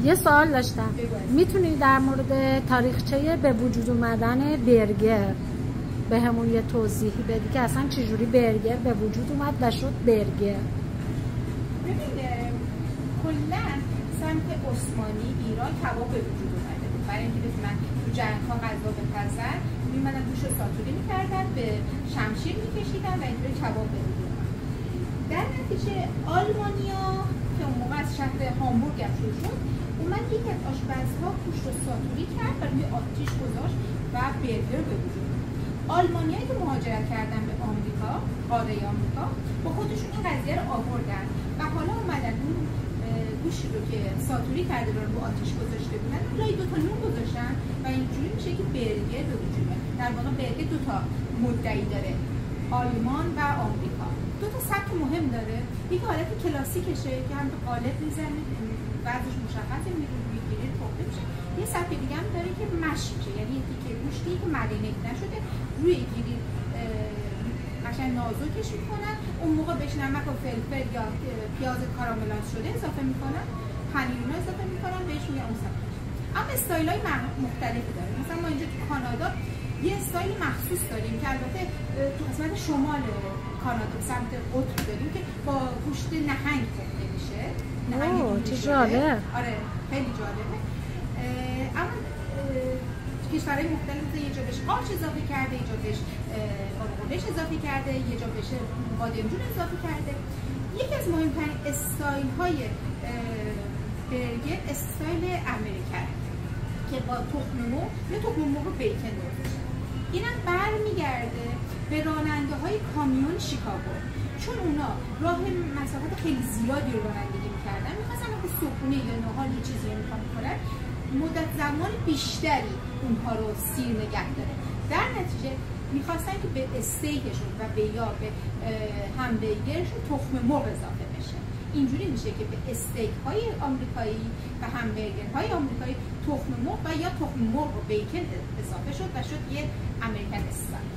یه سوال داشتم. میتونی در مورد تاریخچه به وجود اومدن برگر به همون یه توضیحی بدی که اصلا چجوری برگر به وجود اومد و شد برگر؟ ببین کلا سمت عثمانی ایران کباب به وجود اومده بود. برای اینکه بتونن تو جنگ‌ها غذا بپزن میمدن گوشت رو ساتوری میکردن، به شمشیر میکشیدن و اینطوری کباب به وجود اومد. در نتیجه آلمانیا که اون موقع از شهر هامبورگ هم شروع شد، اومد یکی از آشپزها گوشت رو ساتوری کرد و روی آتیش گذاشت و برگر به وجود اومد. آلمانیایی که مهاجرت کردن به آمریکا، قاره آمریکا، با خودشون این قضیه رو آوردن و حالا اومدن اون گوشتی رو که ساتوری کرده رو آتیش گذاشته بودن لای دوتا نون گذاشتن و اینجوری میشه که برگر به وجود اومد. در واقع برگر دوتا مدعی داره، آلمان و آمریکا. دو تا سبک مهم داره. یک حالت کلاسیکشه که هم به قالب میزنه، بعضش مشخصه، روی گریل پخته میشه. یه سبک دیگه هم داره که مشی میشه، یعنی یه تیکه گوشتی که مرینیت نشده روی گریل قشنگ نازکش میکنن، اون موقع بهش نمک و فلفل یا پیاز کاراملاژ شده اضافه میکنن، پنیر اضافه میکنن، بهش میگن اون سبک. اما استایل‌های مختلفی داره. مثلا ما اینجا تو کانادا یه استایل مخصوص داریم که البته تو قسمت شمال کانادا سمت قطب داریم که با گوشت نهنگ پخته میشه. چه جالب. آره خیلی جالبه. اما کشورهای مختلف یه جا بهش قارچ اضافه کرده، یه جا بهش قرقرش اضافه کرده، یه جا بهش بادمجون اضافه کرده. یکی از مهمترین استایل های برگر استایل امریکن که با تخم مرغ یا تخم مرغ بیکن درست میشه. اینم برمیگرده به راننده های کامیون شیکاگو، چون اونا راه مسافت خیلی زیادی رو رانندگی میکردن، میخواستن که صبحونه یا نهار یه چیزی رو میخوان بخورن، مدت زمان بیشتری اونها رو سیر نگه داره. در نتیجه میخواستن که به استیکشون و به یا به همبرگرشون تخم مرغ اضافه بشه. اینجوری میشه که به استیک های آمریکایی و همبرگر های آمریکایی تخم مرغ و یا تخم مرغ و بیکن اضافه شد و شد یه امریکن استایل.